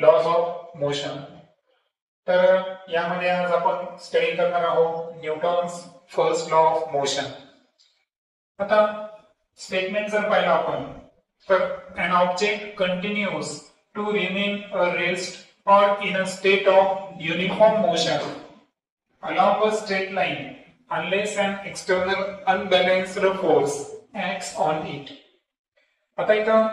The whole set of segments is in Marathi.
Lodge of motion. तर यामध्ये आज आपण स्टडी करणार आहोत Newton's first law of motion. आता स्टेटमेंट जर पाहिलं आपण तर an object continues to remain a rest or in a state of uniform motion along a straight line unless an external unbalanced force acts on it. आता इथं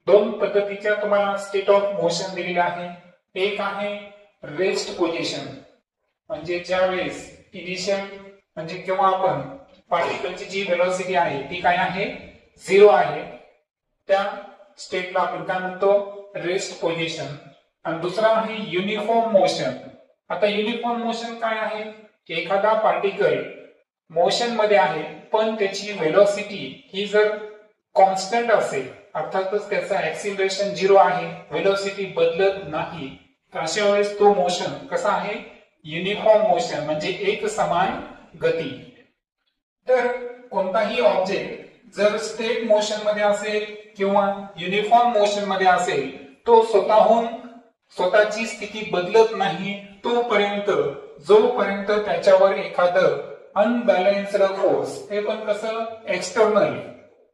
दोन पद्धतीच्या तुम्हाला स्टेट ऑफ मोशन दिलेले आहे. एक आहे रेस्ट पोझिशन, म्हणजे ज्या वेळेस इनिशियल म्हणजे किंवा आपण पार्टिकलची जी वेलोसिटी आहे ती काय आहे, 0 आहे, त्या स्टेटला आपण काय म्हणतो, रेस्ट पोझिशन. आणि दुसरा आहे युनिफॉर्म मोशन. आता युनिफॉर्म मोशन काय आहे की एखादा पार्टिकल मोशन मध्ये आहे पण त्याची वेलोसिटी ही जर कॉन्स्टंट असेल, अर्थातच त्याचा ऍक्सिलरेशन 0 आहे, वेलोसिटी बदलत नाही, तर अशा वेळेस तो मोशन कसा आहे, युनिफॉर्म मोशन, म्हणजे एक समान गती. तर कोणताही ऑब्जेक्ट जर स्टेट मोशन मध्ये असेल किंवा युनिफॉर्म मोशन मध्ये असेल, तो स्वतःहून स्वतःची स्थिती बदलत नाही तोपर्यंत, जोपर्यंत त्याच्यावर एखादं अनबॅलन्स्ड फोर्स, हे पण कसं एक्सटर्नल,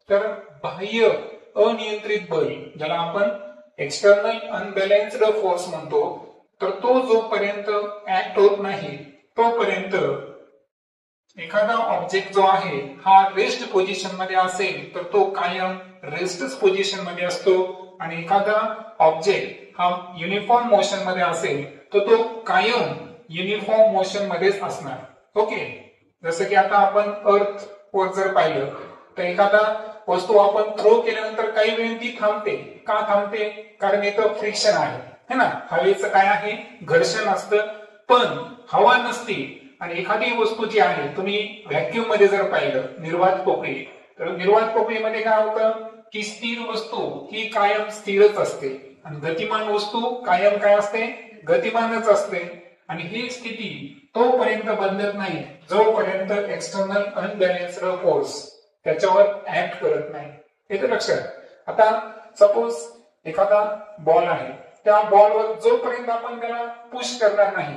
तर बाह्य अनियंत्रित बल, ज्याला आपण एक्सटर्नल अनबॅलन्स्ड फोर्स म्हणतो, तर तो जोपर्यंत ऍक्ट होत नाही तोपर्यंत एखादा ऑब्जेक्ट जो आहे हा रेस्ट पोझिशन मध्ये असेल तर तो कायम रेस्टच पोझिशन मध्ये असतो, आणि एखादा ऑब्जेक्ट हा युनिफॉर्म मोशन मध्ये असेल तर तो कायम युनिफॉर्म मोशन मध्येच असणार. ओके, जसं की आता आपण अर्थ वर जर पाहिलं तर एखादा वस्तू आपण थ्रो केल्यानंतर काही वेळ ती थांबते. का थांबते? कारण इथं फ्रिक्शन आहे, है ना, हवेचं काय आहे, घर्षण असतं, पण हवा नसती. आणि एखादी वस्तू जी आहे, तुम्ही व्हॅक्यूम मध्ये जर पाहिलं निर्वात पोकळी, तर निर्वात पोकळीमध्ये काय होतं की स्थिर वस्तू ही कायम स्थिरच असते आणि गतिमान वस्तू कायम काय असते, गतिमानच असते. आणि ही स्थिती तोपर्यंत बदलत नाही जोपर्यंत एक्सटर्नल अनबॅलन्स्ड फोर्स त्याच्यावर ऍक्ट करत नाही. हे तर लक्षात. आता सपोज एखादा बॉल आहे, त्या बॉलवर जोपर्यंत आपण त्याला पुश करणार नाही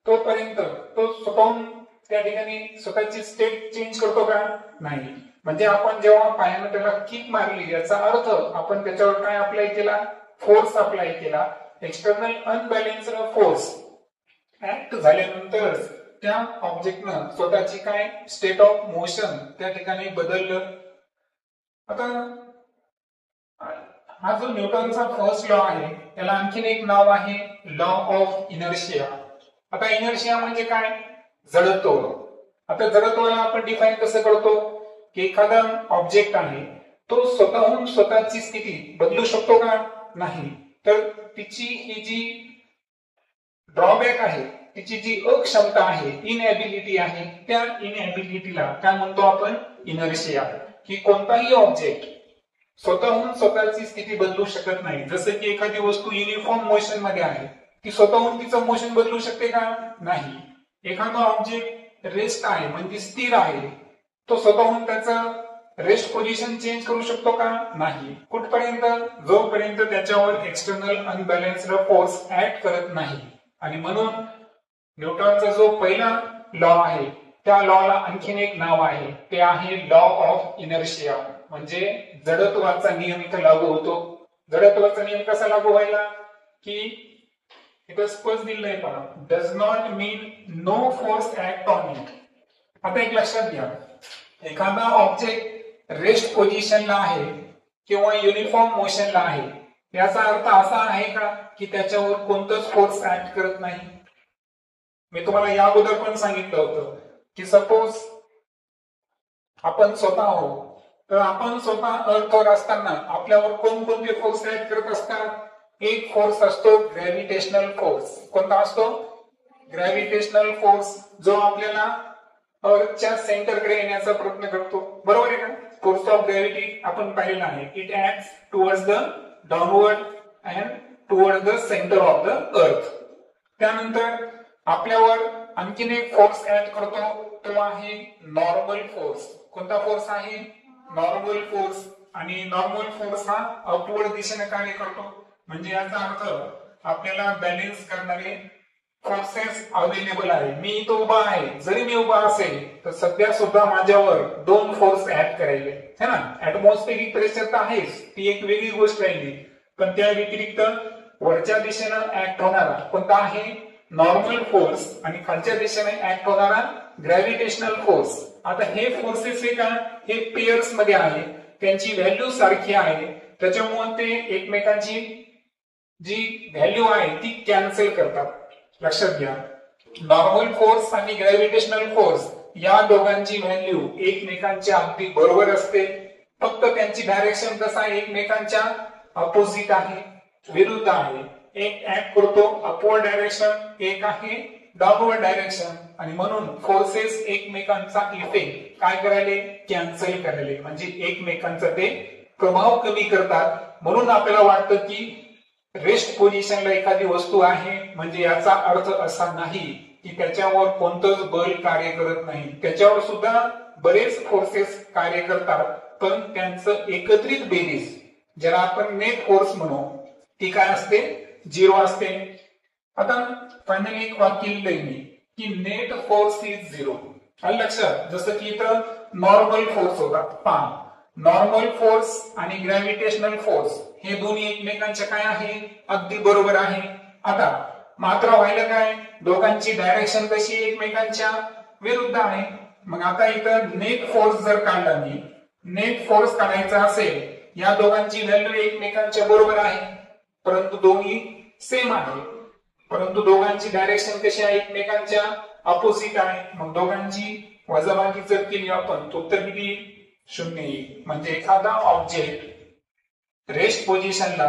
तोपर्यंत तो स्वतःहून त्या ठिकाणी स्वतःची स्टेट चेंज करतो का? नाही. म्हणजे आपण जेव्हा पायाने त्याला किक मारली याचा अर्थ आपण त्याच्यावर काय अप्लाय केला, फोर्स अप्लाय केला. एक्सटर्नल अनबॅलन्स्ड फोर्स ऍक्ट झाल्यानंतर त्या ऑब्जेक्टनं स्वतःची काय स्टेट ऑफ मोशन त्या ठिकाणी बदललं. आता हा जो न्यूटनचा फर्स्ट लॉ आहे त्याला आणखीन एक नाव आहे लॉ ऑफ इनर्शिया. आता इनर्शिया म्हणजे काय, जडत्व. आता जडत्वाला आपण डिफाईन कसं करतो की एखादा ऑब्जेक्ट आहे तो स्वतःहून स्वतःची स्थिती बदलू शकतो का? नाही. तर तिची ही जी ड्रॉबॅक आहे, तिची जी अक्षमता आहे, इनएबिलिटी आहे, त्या इनएबिलिटीला काय म्हणतो आपण, इनर्शिया. की कोणताही ऑब्जेक्ट स्वतःहून स्वतःची स्थिती बदलू शकत नाही. जसं की एखादी वस्तू युनिफॉर्म मोशन मध्ये आहे, ती स्वतःहून तिचं मोशन बदलू शकते का? नाही. एखादा ऑब्जेक्ट रेस्ट आहे म्हणजे स्थिर आहे, तो स्वतःहून त्याचं रेस्ट पोझिशन चेंज करू शकतो का? नाही. कुठपर्यंत? जोपर्यंत त्याच्यावर एक्सटर्नल अनबॅलन्स्ड फोर्स ऍक्ट करत नाही. आणि म्हणून न्यूटनचा जो पहिला लॉ आहे त्या लॉला आणखीन एक नाव आहे, ते आहे लॉ ऑफ इनर्शिया. म्हणजे जडत्वाचा नियम इथं लागू होतो. जडत्वाचा नियम कसा लागू व्हायला की इथं स्पष्ट दिलंय पहा, does not mean no force act on it. आता एक लक्षात घ्या, एखादा ऑब्जेक्ट रेस्ट पोझिशनला आहे किंवा युनिफॉर्म मोशनला आहे, याचा अर्थ असा आहे का की त्याच्यावर कोणतंच फोर्स ऍक्ट करत नाही? मी तुम्हाला या अगोदर पण सांगितलं होतं की सपोज आपण स्वतः आहोत, तर आपण स्वतः अर्थवर असताना आपल्यावर कोणकोणते फोर्स ऍक्ट करत असतात? एक फोर्स असतो ग्रॅव्हिटेशनल फोर्स. कोणता असतो? ग्रॅव्हिटेशनल फोर्स, जो आपल्याला अर्थच्या सेंटरकडे येण्याचा प्रयत्न करतो. बरोबर आहे का? फोर्स ऑफ ग्रॅव्हिटी आपण पाहिलेला आहे. It acts towards the downward and towards the centre of the earth. त्यानंतर आपल्यावर आणखीन एक फोर्स ऍक्ट करतो, तो आहे नॉर्मल फोर्स. कोणता फोर्स आहे? Normal force. आणि नॉर्मल फोर्स हा अपवर्ड दिशेने कार्य करतो. म्हणजे याचा अर्थ आपल्याला बॅलन्स करणारे फोर्सेस अवेलेबल आहे. मी इथं उभा आहे, जरी मी उभा असेल तर सध्या सुद्धा माझ्यावर दोन फोर्स ऍड करायले है ना. ऍटमॉस्फेरिक प्रेशर तर आहेच, ती एक वेगळी गोष्ट राहिली, पण त्या व्यतिरिक्त वरच्या दिशेनं ऍक्ट होणारा कोणता आहे नॉर्मल फोर्स आणि खालच्या दिशेने ऍक्ट होणारा ग्रॅव्हिटेशनल फोर्स. आता हे फोर्सेस हे का हे पेयर्स मध्ये आहे, त्यांची व्हॅल्यू सारखी आहे, त्याच्यामुळे ते एकमेकांची जी व्हॅल्यू आहे ती कॅन्सल करतात. लक्षात घ्या, नॉर्मल फोर्स आणि ग्रॅव्हिटेशनल फोर्स या दोघांची व्हॅल्यू एकमेकांच्या अगदी बरोबर असते, फक्त त्यांची डायरेक्शन कसं आहे एकमेकांच्या अपोजिट आहे, विरुद्ध आहे. एक ऍक्ट करतो अपवर्ड डायरेक्शन, एक आहे डाऊनवर्ड डायरेक्शन, आणि म्हणून फोर्सेस एकमेकांचा इफेक्ट काय करायले कॅन्सल करायले, म्हणजे एकमेकांचा ते प्रभाव कमी करतात. म्हणून आपल्याला वाटतं की रेस्ट पोझिशनला एखादी वस्तू आहे म्हणजे याचा अर्थ असा नाही की त्याच्यावर कोणतंच बल कार्य करत नाही, त्याच्यावर सुद्धा बरेच फोर्सेस कार्य करतात, पण त्यांचं एकत्रित बेरीज ज्याला आपण नेट फोर्स म्हणू ती काय असते झिरो असते. आता फायनली एक वाक्य लिहिलंय मी की नेट फोर्स इज झिरो. आलं लक्षात, जसं की इथं नॉर्मल फोर्स होता, पहा नॉर्मल फोर्स आणि ग्रॅव्हिटेशनल फोर्स हे दोन्ही एकमेकांच्या काय आहे अगदी बरोबर आहे. आता मात्र व्हायला काय दोघांची डायरेक्शन कशी एकमेकांच्या विरुद्ध आहे. मग आता इथं नेट फोर्स जर काढला मी, नेट फोर्स काढायचा असेल, या दोघांची व्हॅल्यू एकमेकांच्या बरोबर आहे, परंतु दोन्ही सेम आहे, परंतु दोघांची डायरेक्शन कशी आहे एकमेकांच्या अपोजिट आहे. मग दोघांची वजाबाकी जर केली आपण तर उत्तर किती शून्य येईल. म्हणजे एखादा ऑब्जेक्ट रेस्ट पोझिशनला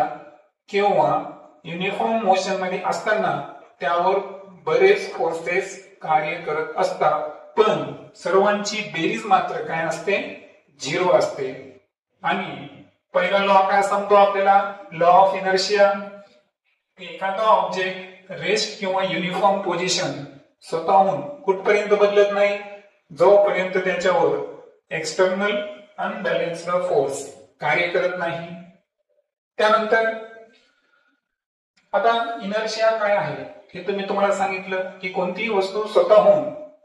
किंवा युनिफॉर्म मोशन मध्ये असताना त्यावर बरेच फोर्सेस कार्य करत असतात, पण सर्वांची बेरीज मात्र काय असते झिरो असते. आणि पहिला लॉ काय सांगतो आपल्याला, लॉ ऑफ इनर्शिया. एखादा ऑब्जेक्ट रेस्ट किंवा युनिफॉर्म पोझिशन स्वतःहून कुठपर्यंत बदलत नाही जोपर्यंत त्याच्यावर एक्सटर्नल अनबॅलन्स्ड फोर्स कार्य करत नाही. त्यानंतर आता इनर्शिया काय आहे हे तर मी तुम्हाला सांगितलं की कोणतीही वस्तू स्वतःहून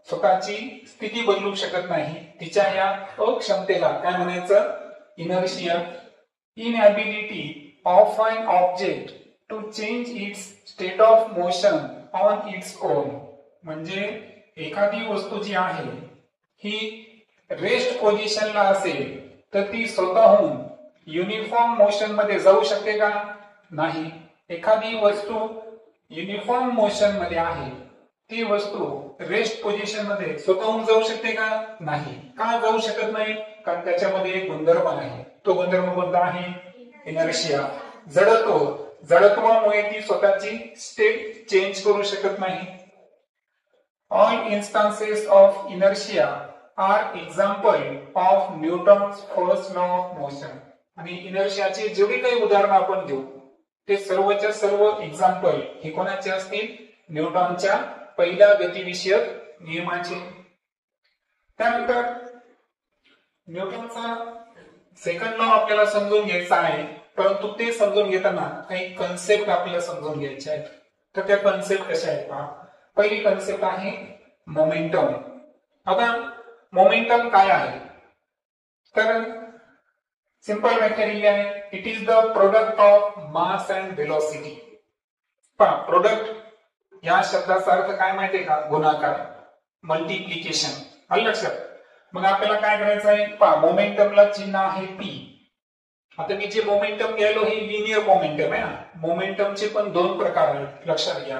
स्वतःची स्थिती बदलू शकत नाही, तिच्या या अक्षमतेला काय म्हणायचं inertia. Inability of an object to change its state of motion on its own. म्हणजे एखादी वस्तू जी आहे ही रेस्ट पोझिशनला असेल तर ती स्वतःहून युनिफॉर्म मोशन मध्ये जाऊ शकते का नाही. एखादी वस्तू युनिफॉर्म मोशन मध्ये आहे, ती वस्तू रेस्ट पोझिशन मध्ये स्वतःहून जाऊ शकते का नाही. का जाऊ शकत नाही, कारण त्याच्यामध्ये एक गुणधर्म आहे, तो गुणधर्म कोणता आहे इनर्शिया. जडत्वामुळे ती स्वतःची स्टेट चेंज करू शकत नाही. All instances of inertia are example of Newton's first law of motion. आणि इनर्शियाचे जेवढे काही उदाहरण आपण घेऊ ते सर्वच्या सर्व एक्झाम्पल हे कोणाचे असतील न्यूटनच्या पहिल्या गतिविषयक नियमाचे. त्यानंतर न्यूटनचा सेकंड लॉ आपल्याला समजून घ्यायचा आहे, परंतु ते समजून घेताना काही कन्सेप्ट आपल्याला समजून घ्यायचे आहेत. तर त्या कन्सेप्ट कशा आहेत पहा. पहिली कन्सेप्ट आहे मोमेंटम. आता मोमेंटम काय आहे तर सिंपल व्याख्या दिली आहे, it is the product of mass and velocity. पहा प्रोडक्ट या शब्दाचा अर्थ काय माहितीये का गुणाकार, मल्टिप्लिकेशन. आलं लक्षात. मग आपल्याला काय करायचं आहे पहा मोमेंटमला चिन्ह आहे पी. आता मी जे मोमेंटम घ्यायलो हे लिनियर मोमेंटम आहे. मोमेंटमचे पण दोन प्रकार आहेत लक्षात घ्या.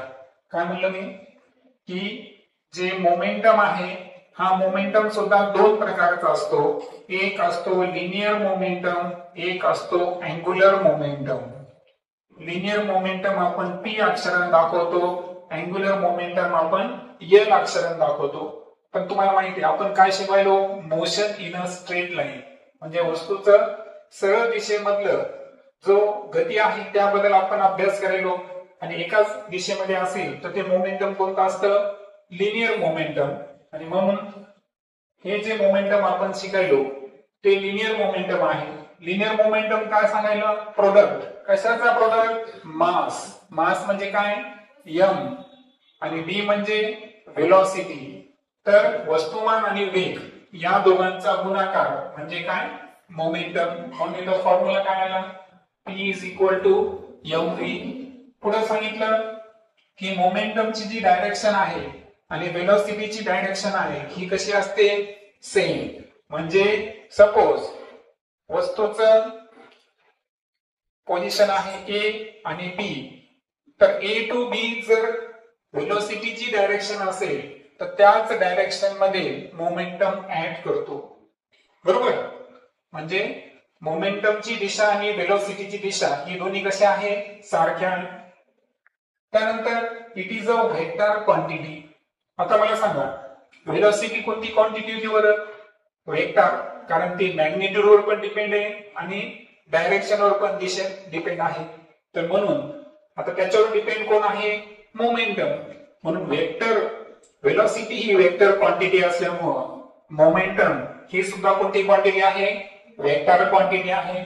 काय म्हणलं मी की जे मोमेंटम आहे हा मोमेंटम सुद्धा दोन प्रकारचा असतो. एक असतो लिनियर मोमेंटम, एक असतो अँग्युलर मोमेंटम. लिनियर मोमेंटम आपण पी अक्षराने दाखवतो, अँग्युलर मोमेंटम आपण एल अक्षराने दाखवतो. पण तुम्हाला माहिती आहे आपण काय शिकवायलो motion in a straight line, म्हणजे वस्तूचं सरळ दिशेमधलं जो गती आहे त्याबद्दल आपण अभ्यास करायलो. आणि एकाच दिशेमध्ये असेल तर ते मोमेंटम कोणतं असतं लिनियर मोमेंटम. आणि म्हणून हे जे मोमेंटम आपण शिकायलो ते लिनियर मोमेंटम आहे. लिनियर मोमेंटम काय सांगायला प्रोडक्ट कशाचा प्रोडक्ट? मास. मास म्हणजे काय? m आणि v म्हणजे व्हेलॉसिटी. तर वस्तुमान आणि वेग या दोघांचा गुणाकार म्हणजे काय? मोमेंटम. म्हणून तो फॉर्म्युला काय आला? p is equal to mv. पुढे सांगितलं की मोमेंटमची जी डायरेक्शन आहे आणि व्हेलॉसिटीची डायरेक्शन आहे ही कशी असते? सेम. म्हणजे सपोज वस्तूचं पोझिशन आहे A आणि B, तर A टू B जर व्हेलॉसिटीची डायरेक्शन असेल तर त्याच डायरेक्शन मध्ये मोमेंटम ऍड करतो. बरोबर? म्हणजे मोमेंटमची दिशा आणि व्हेलॉसिटीची दिशा ही दोन्ही कशा आहे? सारख्या. त्यानंतर it is a vector quantity. आता मला सांगा व्हेलॉसिटी कोणती क्वांटिटी होती बरं? वेक्टर. कारण ती मॅग्निट्यूड वर पण डिपेंड आहे आणि डायरेक्शन वर पण दिशा डिपेंड आहे. तर म्हणून आता त्याच्यावर डिपेंड कोण आहे? मोमेंटम. म्हणून वेक्टर व्हेलॉसिटी ही वेक्टर क्वांटिटी असल्यामुळं मोमेंटम ही सुद्धा कोणती क्वांटिटी आहे? वेक्टर क्वांटिटी आहे.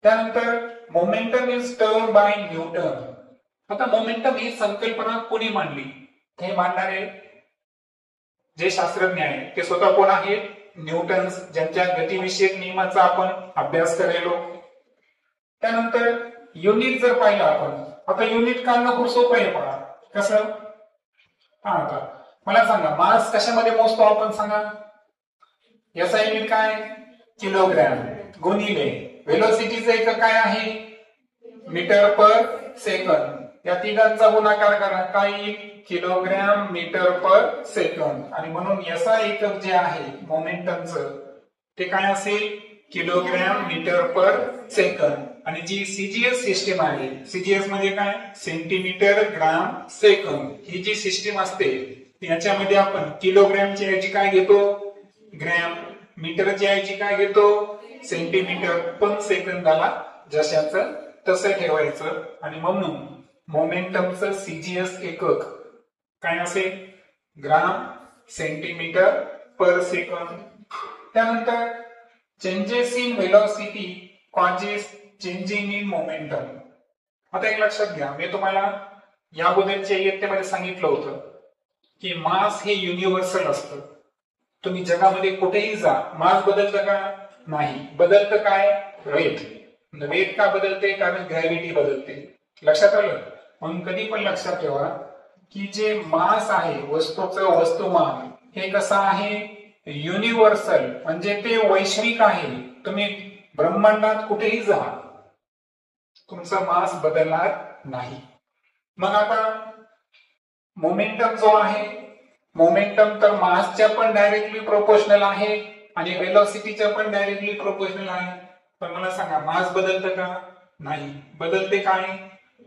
त्यानंतर momentum is turn by Newton. आता मोमेंटम ही संकल्पना कोणी मांडली? हे मांडणारे जे शास्त्रज्ञ आहेत ते स्वतः कोण आहेत? न्यूटन, ज्यांच्या गतिविषयक नियमाचा आपण अभ्यास करेलो. त्यानंतर युनिट जर पाहिलं आपण, आता युनिट काढणं खूप सोपं आहे. पहा कसं. आता मला सांगा मास कशामध्ये मोजतो आपण? सांगा. याचा युनिट काय? किलोग्रॅम. गुणिले व्हेलॉसिटीचं एकक काय आहे? मीटर पर सेकंद. या तिघांचा गुणाकार करा. काय? Kilogram metre per second. आणि म्हणून याचा एकक जे आहे मोमेंटमचं ते काय असेल? Kilogram metre per second. आणि जी सीजीएस सिस्टीम आहे, सीजीएस म्हणजे काय? Centimetre gram second. ही जी सिस्टीम असते याच्यामध्ये आपण किलोग्रॅमची ऐवजी काय घेतो? ग्रॅम. मीटरची ऐवजी काय घेतो? सेंटीमीटर. पण सेकंदाला जशाचं तसं ठेवायचं. आणि म्हणून मोमेंटमचं सीजीएस एकक काय असेल? Gram centimetre per second. त्यानंतर changes in velocity causes changing in momentum. आता एक लक्षात घ्या, मी तुम्हाला याबद्दलच्या इयत्तेमध्ये सांगितलं होतं की मास हे युनिव्हर्सल असतं. तुम्ही जगामध्ये कुठेही जा, मास बदलतं का? नाही. बदलतं काय? वेट. वेट का बदलते? कारण ग्रॅव्हिटी बदलते. लक्षात आलं? म्हणून कधी पण लक्षात ठेवा की जे मास आहे वस्तूचं वस्तुमान हे कसं आहे? युनिव्हर्सल. म्हणजे ते वैश्विक आहे. तुम्ही ब्रह्मांडात कुठेही जा, तुमचा मास बदलणार नाही. मग आता मोमेंटम जो आहे, मोमेंटम तर मासच्या पण डायरेक्टली प्रोपोर्शनल आहे आणि व्हेलॉसिटीच्या पण डायरेक्टली प्रोपोर्शनल आहे. पण मला सांगा मास बदलतं का? नाही. बदलते काय?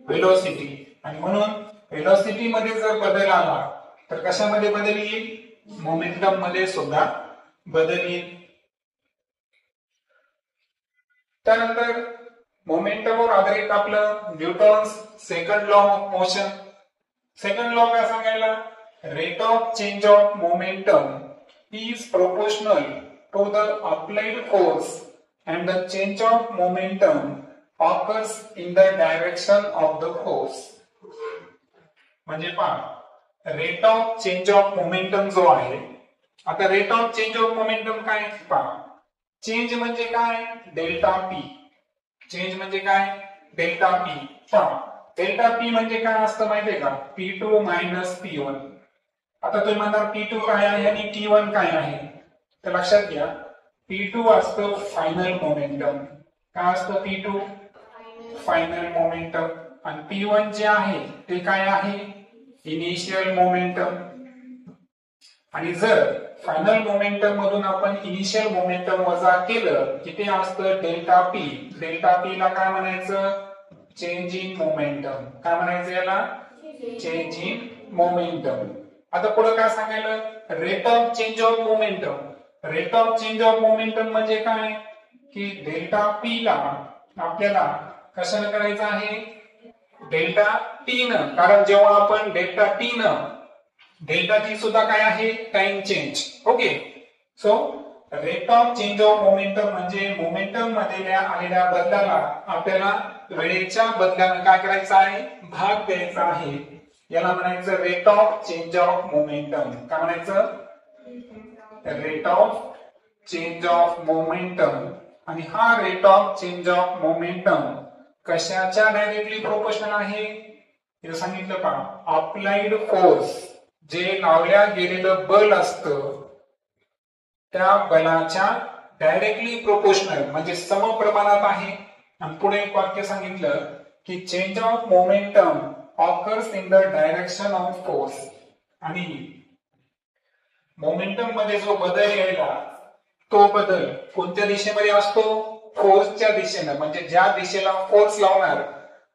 व्हेलॉसिटी. आणि म्हणून व्हेलॉसिटी मध्ये जर बदल आला तर कशामध्ये बदल येईल? मोमेंटम मध्ये सुद्धा बदल येईल. त्यानंतर मोमेंटमवर आधारित आपलं Newton's second law of motion. Second law काय सांगायला? Rate of change of momentum is proportional to the applied force and the change of momentum occurs in the direction of the force. म्हणजे पहा, rate of change of momentum जो आहे, आता rate of change of momentum काय? पहा, चेंज म्हणजे काय? Delta P. चेंज म्हणजे काय? Delta P. पहा, डेल्टा पी म्हणजे काय असतं माहितीये का? P2 minus P1. आता तुम्ही म्हणणार P2 काय आहे आणि T1 काय आहे? तर लक्षात घ्या, P2 असतं फायनल मोमेंटम. काय असतं P2? Final momentum. आणि P1 जे आहे ते काय आहे? Initial momentum. आणि जर फायनल मोमेंटम मधून आपण इनिशियल मोमेंटम वजा केलं की ते असतं डेल्टा पी. डेल्टा पी ला काय म्हणायचं? Change in momentum. काय म्हणायचं याला? Change in momentum. आता पुढे काय सांगायला? Rate of change of momentum. Rate of change of momentum म्हणजे काय? की डेल्टा पी ला आपल्याला कशाने करायचं आहे? डेल्टा टी न. कारण जेव्हा आपण डेल्टा टी न, डेल्टा टी सुद्धा काय आहे? Time change. Okay. So rate of change of momentum म्हणजे मोमेंटम मध्ये आलेल्या बदलाला आपल्याला वेळेच्या बदल्याने काय करायचं आहे, भाग द्यायचा आहे. याला म्हणायचं rate of change of momentum. काय म्हणायचं, rate of change of momentum. आणि हा rate of change of momentum कशाच्या डायरेक्टली प्रोपोर्शनल आहे, हे सांगितलं का, अप्लाइड फोर्स, जे लावल्या गेलेलं बल असतं त्या बलाच्या डायरेक्टली प्रोपोर्शनल म्हणजे समप्रमाणात आहे. आणि पुढे एक वाक्य सांगितलं की change of momentum occurs in the direction of force. आणि मोमेंटम मध्ये जो बदल यायला तो बदल कोणत्या दिशेमध्ये असतो, फोर्सच्या दिशेने. म्हणजे ज्या दिशेला फोर्स लावणार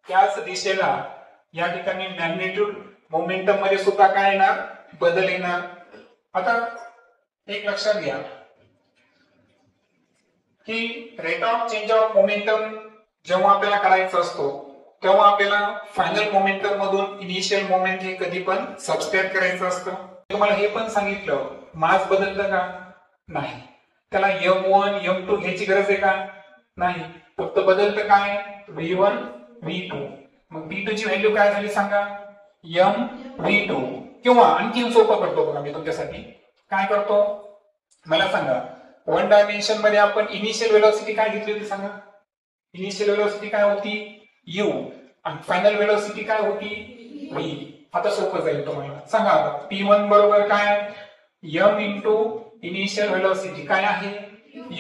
त्याच दिशेला या ठिकाणी मॅग्नेट्यूड मोमेंटम मध्ये सुद्धा काय येणार, बदल येणार. आता एक लक्षात घ्या की rate of change of momentum जेव्हा आपल्याला करायचं असतो तेव्हा आपल्याला फायनल मोमेंटम मधून इनिशियल मोमेंट हे कधी पण सबस्ट्रॅक्ट करायचं असतं. तुम्हाला हे पण सांगितलं मास बदलतं का, नाही. त्याला M1 M2 घ्यायची गरज आहे का, नाही. फक्त बदलतं काय, V1 V2. मग V2 ची व्हॅल्यू काय झाली सांगा, MV2. किंवा आणखी सोपं करतो बघा मी तुमच्यासाठी. काय करतो मला सांगा, वन डायमेन्शन मध्ये आपण इनिशियल वेलोसिटी काय घेतली होती सांगा. इनिशियल वेलोसिटी काय होती, U. आणि फायनल वेलोसिटी काय होती, V. आता सोपं जाईल तुम्हाला. सांगा P1 बरोबर काय, M इंटू इनिशियल वेलोसिटी काय आहे,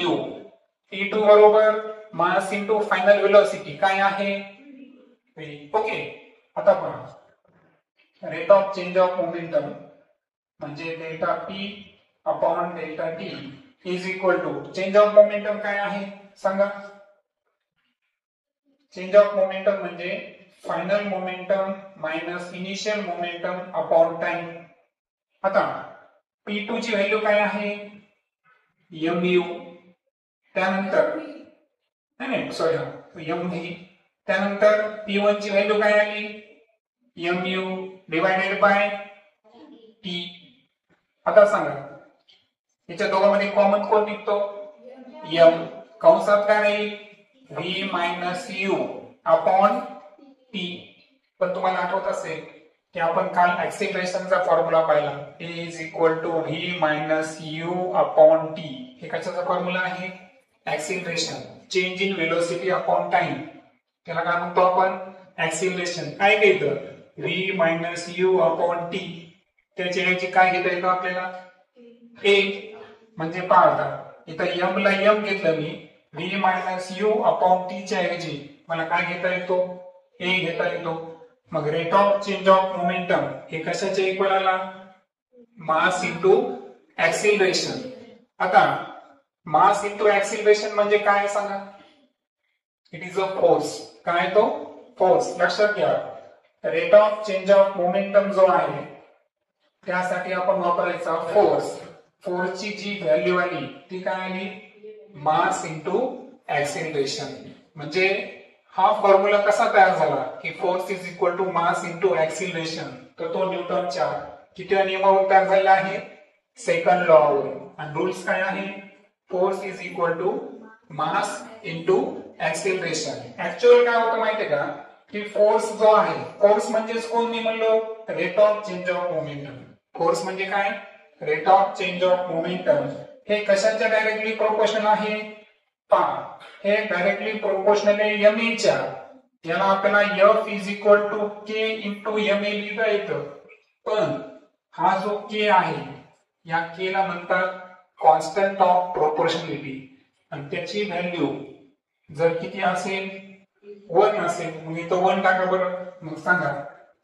U. P2 बरोबर मास इंटू फायनल वेलोसिटी काय आहे, V. ओके. आता पहा rate of change of momentum म्हणजे delta P upon delta T is equal to change of momentum काय आहे सांगा. चेंज ऑफ मोमेंटम म्हणजे final momentum minus initial momentum upon time. आता P2 ची व्हॅल्यू काय आहे, mu. त्यानंतर नाही सॉरी mv. त्यानंतर P1 ची व्हॅल्यू काय आली, mu डिवाइडेड बाय t. आता सांगा याच्या दोघांमध्ये कॉमन कोण निघतो, m. कंसात काय राहील, v minus u upon t. पण तुम्हाला आठवत असेल की आपण काल ऍक्सिलरेशनचा फॉर्म्युला पाहिला, a is equal to v minus u upon t. हे कशाचा फॉर्म्युला आहे, acceleration, change in velocity upon time. त्याला काय म्हणतो आपण, ऍक्सिलरेशन. काय घेतं, v minus u upon t. त्याच्या ऐवजी काय घेता येतं आपल्याला, a. म्हणजे पहा इथं m ला m घेतलं मी, v minus u upon t च्या ऐवजी मला काय घेता येतो, a घेता येतो. मग rate of change of momentum हे कशाच्या इक्वल आला, मास इंटू ऍक्सिलरेशन. आता मास इंटू ऍक्सिलरेशन म्हणजे काय सांगा, इट इज अ फोर्स. काय तो फोर्स. लक्षात घ्या rate of change of momentum जो आहे त्यासाठी आपण वापरायचा फोर्स. फोर्सची जी व्हॅल्यू आली ती काय आली, मास इंटू ऍक्सिलरेशन. म्हणजे हा फॉर्म्युला कसा तयार झाला की force is equal to mass into acceleration. तर तो न्यूटनच्या कितव्या नियमावरून तयार झालेला आहे, सेकंड लॉवरून. आणि रूल्स काय आहे, force is equal to mass into acceleration. Actual काय होतं माहितीये का की फोर्स जो आहे, फोर्स म्हणजेच कोण मी म्हणलो, rate of change of momentum. Force म्हणजे काय, rate of change of momentum. हे कशाच्या डायरेक्टली प्रोपोर्शनल आहे, पहा हे डायरेक्टली प्रोपोर्शनल आहे ma च्या. याला आपल्याला F is equal to K into ma लिहिता येतं. पण हा जो K आहे या K ला म्हणतात कॉन्स्टंट ऑफ प्रोपोर्शनॅलिटी. आणि त्याची व्हॅल्यू जर किती असेल, 1 असेल. मग इथं 1 टाका बरं. मग सांगा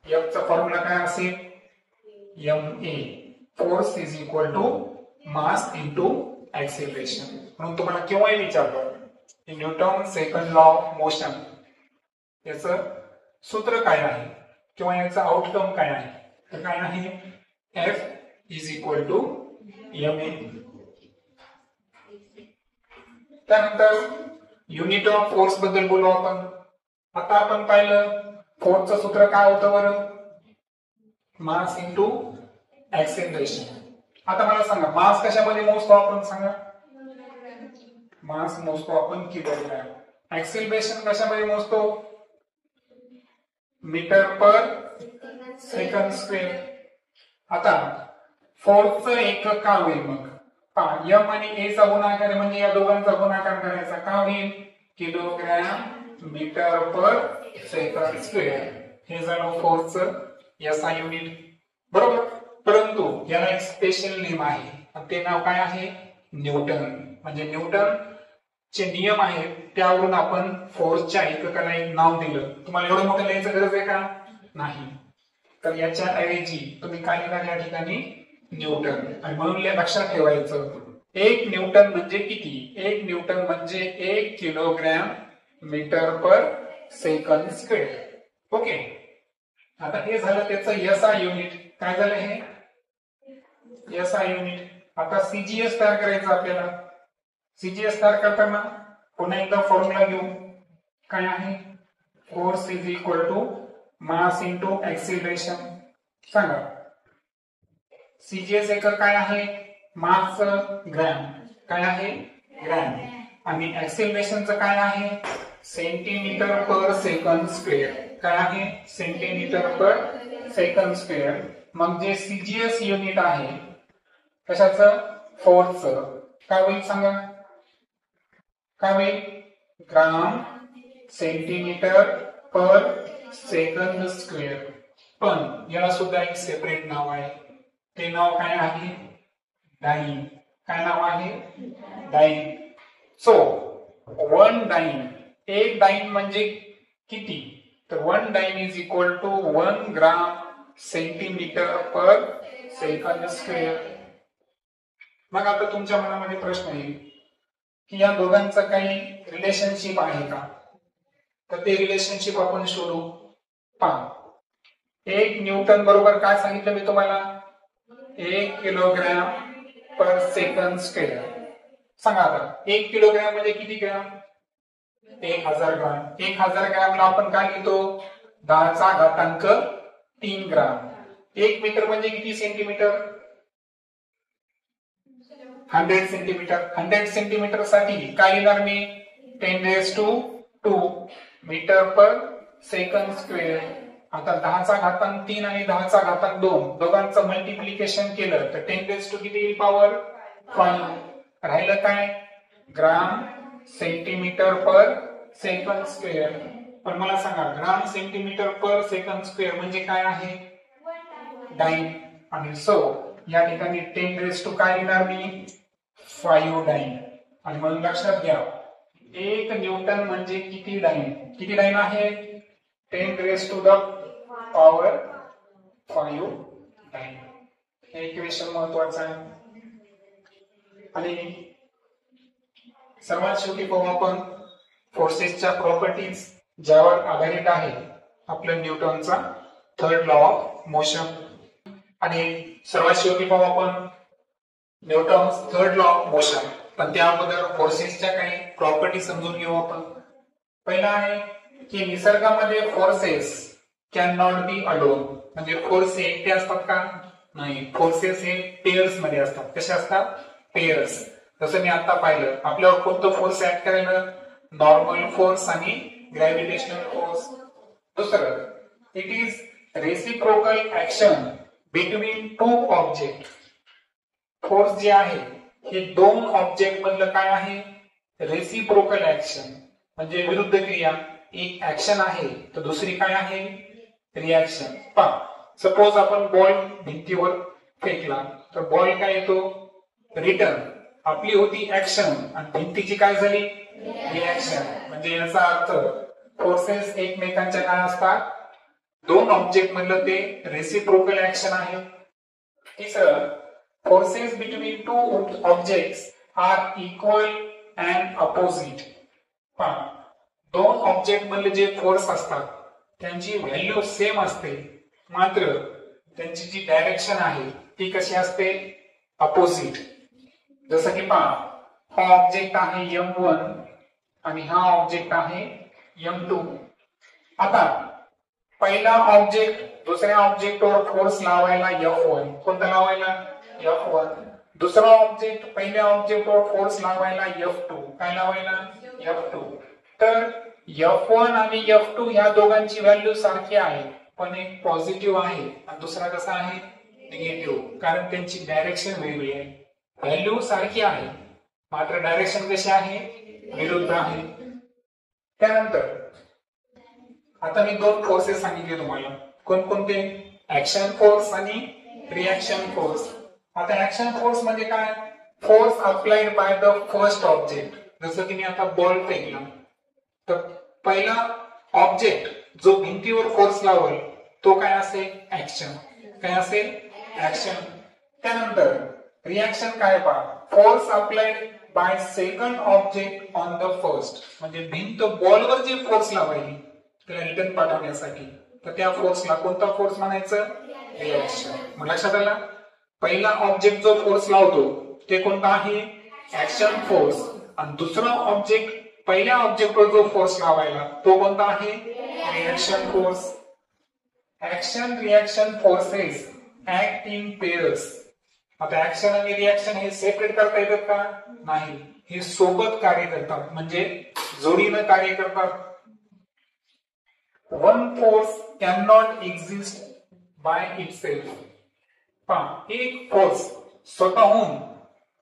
F चा फॉर्म्युला काय असेल, ma. Force is equal to mass into acceleration. म्हणून तुम्हाला केव्हाही विचारलं Newton second law of motion याचं सूत्र काय आहे किंवा याचं आउटकम काय आहे, तर काय आहे, F is equal to ma. त्यानंतर युनिट ऑफ फोर्स बद्दल बोलू आपण. आता आपण पाहिलं फोर्सचं सूत्र काय होतं बरं, मास इंटू ऍक्सिलरेशन. आता मला सांगा मास कशामध्ये मोजतो आपण सांगा, मास मोजतो आपण किलोग्रॅम. ऍक्सिलरेशन कशामध्ये मोजतो, मीटर पर सेकंड स्क्वेअर. आता फोर्सचं एकक का होईल मग पहा, एम आणि ए चा गुणाकार म्हणजे या दोघांचा गुणाकार करायचा, का होईल किलोग्रॅम मीटर पर सेकंड स्क्वेअर. हे झालं फोर्सचं एसआय युनिट बरोबर. परंतु याला एक स्पेशल नेम आहे, ते नाव काय आहे न्यूटन. म्हणजे न्यूटन चे नियम आहेत त्यावरून आपण फोर्सच्या एककाला एक नाव दिलं. तुम्हाला एवढं मोठं लिहायचं गरज आहे का नाही, तर याच्या ऐवजी तुम्ही काय लिहिणार या ठिकाणी न्यूटन. आणि म्हणून लक्षात ठेवायचं एक न्यूटन म्हणजे किती, एक न्यूटन म्हणजे 1 किलोग्रॅम मीटर पर सेकंड स्क्वेअर. ओके. आता हे झालं त्याचं एसआय युनिट. काय झालं हे एसआय युनिट. आता सीजीएस तयार करायचं आपल्याला. सीजीएस तयार करताना पुन्हा एकदा फॉर्म्युला घेऊ. काय आहे force is equal to mass into acceleration. सांगा सीजीएस एकक काय आहे मास ग्रॅम. काय आहे ग्रॅम. आणि एक्सिलरेशनचं काय आहे सेंटीमीटर पर सेकंड स्क्वेअर. काय आहे सेंटीमीटर पर सेकंड स्क्वेअर. मग जे सीजीएस युनिट आहे कशाचं फोर्सचं काय होईल सांगा, काय होईल ग्राम सेंटीमीटर पर सेकंड स्क्वेअर. पण याला सुद्धा एक सेपरेट नाव आहे, ते नाव काय आहे डाइन. काय नाव आहे डाइन. सो 1 डाइन, एक डाइन म्हणजे किती, तर 1 dyne is equal to 1 gram centimetre per second square. मग आता तुमच्या मनामध्ये प्रश्न येईल की या दोघांचं काही रिलेशनशिप आहे का, तर ते रिलेशनशिप आपण शोधू. पहा 1 न्यूटन बरोबर काय सांगितलं मी तुम्हाला 1 किलोग्रॅम पर सेकंड स्क्वेअर. सांगा आता 1 किलोग्रॅम म्हणजे किती ग्रॅम 1000 ग्राम. 1000 ग्रॅमला आपण काय लिहितो 10⁻³ ग्राम. 1 मीटर म्हणजे किती सेंटीमीटर 100 सेंटीमीटर. 100 सेंटीमीटर साठी काय लिहिणार मी 10⁻². मीटर पर सेकंड स्क्वेअर. आता 10⁻³ आणि 10⁻², दोघांचं मल्टिप्लिकेशन केलं तर 10⁻² किती येईल पॉवर 5. राहिलं काय ग्राम सेंटीमीटर पर सेकंड स्क्वेअर. पण मला सांगा ग्राम सेंटीमीटर पर सेकंड स्क्वेअर म्हणजे काय आहे डाइन. आणि सो या ठिकाणी 10⁻² काय लिहिणार मी 5 डाइन. आणि म्हणून लक्षात घ्या 1 न्यूटन म्हणजे किती डाइन. किती डाइन आहे 10⁻⁵ डाइन. हे इक्वेशन महत्वाचं आहे. आणि सर्वात शेवटी पाहू आपण फोर्सेसच्या प्रॉपर्टीज ज्यावर आधारित आहे आपल्या न्यूटनचा थर्ड लॉ ऑफ मोशन. आणि सर्वात शेवटी पाहू आपण Newton's third law of motion. पण त्या अगोदर फोर्सेसच्या काही प्रॉपर्टी समजून घेऊ आपण. पहिला आहे की निसर्गामध्ये forces can not be alone. म्हणजे फोर्स एकटे असतात का नाही, फोर्सेस हे पेअर्स मध्ये असतात. कसे असतात पेअर्स. जसं मी आता पाहिलं आपल्यावर कोणतं फोर्स ऍक्ट करायला नॉर्मल फोर्स आणि ग्रॅव्हिटेशनल फोर्स. दुसरं it is reciprocal action between 2 object. Force जे आहे हे 2 ऑब्जेक्ट मधलं काय आहे रेसिप्रोकल ऍक्शन म्हणजे विरुद्ध क्रिया. एक ऍक्शन आहे तर दुसरी काय आहे रिॲक्शन. पहा सपोज आपण बॉल भिंतीवर फेकला तर बॉल काय येतो रिटर्न. आपली होती ऍक्शन आणि भिंतीची काय झाली रिॲक्शन. म्हणजे याचा अर्थ फोर्सेस एकमेकांच्या काय असतात 2 ऑब्जेक्ट मधलं ते रेसिप्रोकल ऍक्शन आहे. तिसरं forces between 2 objects are equal and opposite. पहा 2 ऑब्जेक्ट मधले जे फोर्स असतात त्यांची व्हॅल्यू सेम असते, मात्र त्यांची जी डायरेक्शन आहे ती कशी असते अपोजिट. जसं की पहा हा ऑब्जेक्ट आहे m1 आणि हा ऑब्जेक्ट आहे m2. आता पहिला ऑब्जेक्ट दुसऱ्या ऑब्जेक्टवर फोर्स लावायला F1. कोणता लावायला F1. दुसरा ऑब्जेक्ट पहिल्या ऑब्जेक्टवर फोर्स लावायला F2. काय लावायला F2. तर F1 आणि F2 या दोघांची व्हॅल्यू सारखी आहे, पण एक पॉझिटिव्ह आहे आणि दुसरा कसा आहे निगेटिव्ह, कारण त्यांची डायरेक्शन वेगळी आहे. व्हॅल्यू सारखी आहे मात्र डायरेक्शन कशी आहे विरुद्ध आहे. त्यानंतर आता मी दोन फोर्सेस सांगितले तुम्हाला, कोणकोणते, ऍक्शन फोर्स आणि रिएक्शन फोर्स. आता ऍक्शन फोर्स म्हणजे काय, force applied by the first object. जसं की मी आता बॉल फेकला तर पहिला ऑब्जेक्ट जो भिंतीवर फोर्स लावल तो काय असेल ऍक्शन, काय असेल ऍक्शन. त्यानंतर रिएक्शन काय पहा, force applied by second object on the first, म्हणजे भिंत बॉलवर जे फोर्स लावायची त्याला रिटर्न पाठवण्यासाठी, तर त्या फोर्सला कोणता फोर्स म्हणायचं रिएक्शन. मग लक्षात आलं, पहिला ऑब्जेक्ट जो फोर्स लावतो ते कोणता आहे ऍक्शन फोर्स, आणि दुसरा ऑब्जेक्ट पहिल्या ऑब्जेक्टवर जो फोर्स लावायला तो कोणता आहे reaction force. Action reaction forces act in pairs. आता ऍक्शन आणि रिएक्शन हे सेपरेट करता येतात का, नाही, हे सोबत कार्य करतात, म्हणजे जोडीनं कार्य करतात. One force can not exist by itself. एक फोर्स स्वतःहून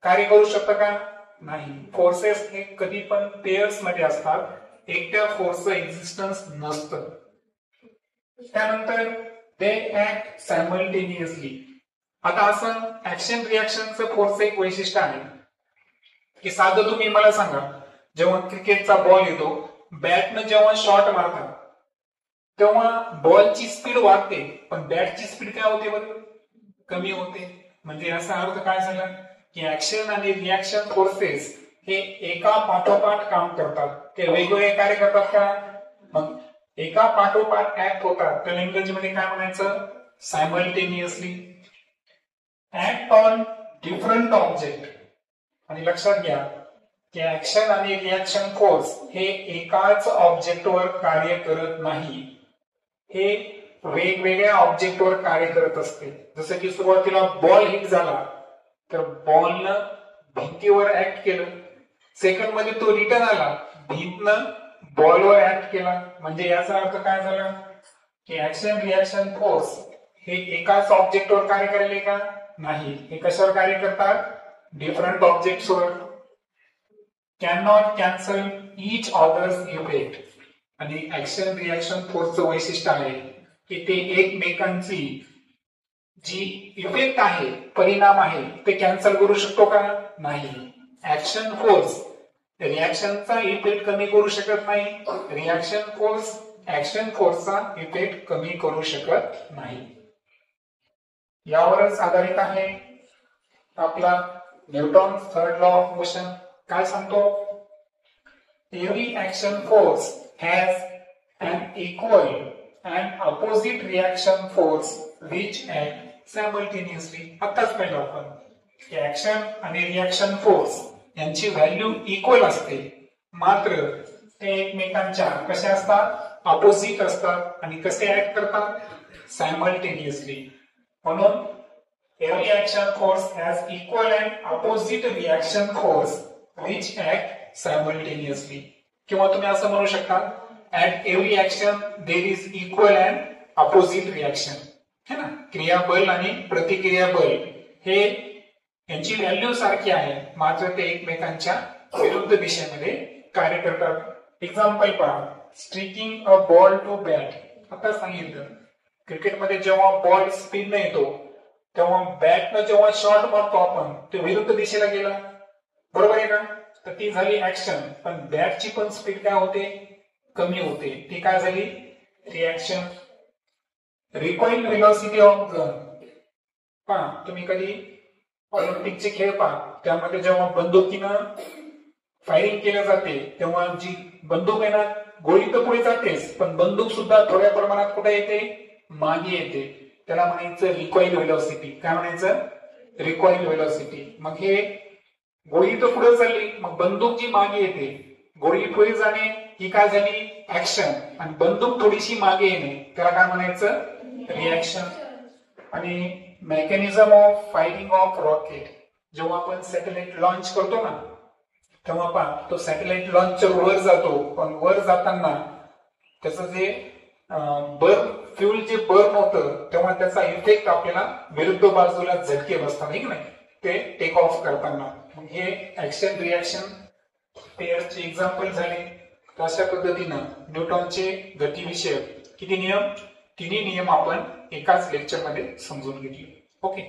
कार्य करू शकतं का, नाही. फोर्सेस हे कधी पण पेयर्स मध्ये असतात, एकट्या फोर्सचं एक्झिस्टन्स नसतं. त्यानंतर दे ऍक्ट सायमल्टेनियसली. आता असं ऍक्शन रिएक्शनचं फोर्सचं एक वैशिष्ट्य आहे की साधं तुम्ही मला सांगा, जेव्हा क्रिकेटचा बॉल येतो, बॅटनं जेव्हा शॉट मारतात तेव्हा बॉलची स्पीड वाढते, पण बॅटची स्पीड काय होते बरं, कमी होते. म्हणजे याचा अर्थ काय झाला की ऍक्शन आणि रिएक्शन फोर्सेस हे एका पाठोपाठ काम करतात, ते वेगवेगळे कार्य करतात का, मग एका पाठोपाठ ऍक्ट होतात, तर इंग्रजीमध्ये काय म्हणायचं simultaneously. Act on different object. आणि लक्षात घ्या की ऍक्शन आणि रिएक्शन फोर्स हे एकाच ऑब्जेक्टवर कार्य करत नाही, हे वेगवेगळ्या ऑब्जेक्टवर कार्य करत असते. जसं की सुरुवातीला बॉल हिट झाला तर बॉलनं भिंतीवर ऍक्ट केलं, सेकंड मध्ये तो रिटर्न आला, भिंतनं बॉलवर ऍक्ट केला. म्हणजे याचा अर्थ काय झाला की ऍक्शन रिएक्शन फोर्स हे एकाच ऑब्जेक्टवर कार्य करेल का, नाही, हे कशावर कार्य करतात डिफरंट ऑब्जेक्ट्सवर. Can not cancel each others effect. आणि ऍक्शन रिएक्शन फोर्सचं वैशिष्ट्य आहे की ते एकमेकांची जी इफेक्ट आहे, परिणाम आहे, ते कॅन्सल करू शकतो का, नाही. ऍक्शन फोर्स रिएक्शनचा इफेक्ट कमी करू शकत नाही, रिएक्शन फोर्स ऍक्शन फोर्सचा इफेक्ट कमी करू शकत नाही. यावरच आधारित आहे आपला Newton third law of motion. काय सांगतो, every action force has an equal and opposite reaction force which act simultaneously. आताच पाहिलं आपण ऍक्शन आणि रिएक्शन फोर्स यांची व्हॅल्यू इक्वल असते, मात्र ते एकमेकांच्या कशा असतात ऑपोजिट असतात आणि कसे ऍक्ट करतात सायमल्टेनियसली. म्हणून every action force has equal and opposite reaction force which act simultaneously. किंवा तुम्ही असं म्हणू शकता at every action there is equal and opposite reaction. है ना, क्रियाबल आणि प्रतिक्रियाबल हे यांची व्हॅल्यू सारखी आहे, मात्र ते एकमेकांच्या विरुद्ध दिशेमध्ये कार्य करतात. एक्झाम्पल पहा, striking a ball to bat. आता सांगितलं क्रिकेटमध्ये जेव्हा बॉल स्पीडने येतो तेव्हा बॅटनं जेव्हा शॉट मारतो आपण ते विरुद्ध दिशेला गेला, बरोबर आहे ना, तर ती झाली ऍक्शन. पण बॅटची पण स्पीड काय होते कमी होते, ती काय झाली reaction. Recoil velocity of gun पहा, तुम्ही कधी ऑलिम्पिकचे खेळ पहा, त्यामध्ये जेव्हा बंदुकीनं फायरिंग केल्या जाते तेव्हा जी बंदूक आहे ना, गोळी तर पुढे जातेच, पण बंदूक सुद्धा थोड्या प्रमाणात कुठे येते मागे येते, त्याला म्हणायचं रिकॉइल व्हेलॉसिटी. काय म्हणायचं रिकॉइल व्हेलॉसिटी. मग हे गोळी तर पुढे चालली, मग बंदूक जी मागे येते, गोळी पुढे जाणे ही काय झाली ऍक्शन, आणि बंदूक थोडीशी मागे येणे त्याला काय म्हणायचं रिएक्शन. आणि mechanism of firing of rocket, जेव्हा आपण सॅटेलाइट लॉन्च करतो ना तेव्हा पहा तो सॅटेलाइट लॉन्चर वर जातो, पण वर जाताना त्याचं जे फ्युल जे बर्न होतं तेव्हा त्याचा इफेक्ट आपल्याला विरुद्ध बाजूला झटके बसतात, नाही नाही, ते टेक ऑफ करताना. हे ऍक्शन रिॲक्शन पेअरचे एक्झाम्पल झाले. अशा पद्धतीनं न्यूटनचे गतीविषयक किती नियम, तिन्ही नियम आपण एकाच लेक्चर मध्ये समजून घेतले. ओके.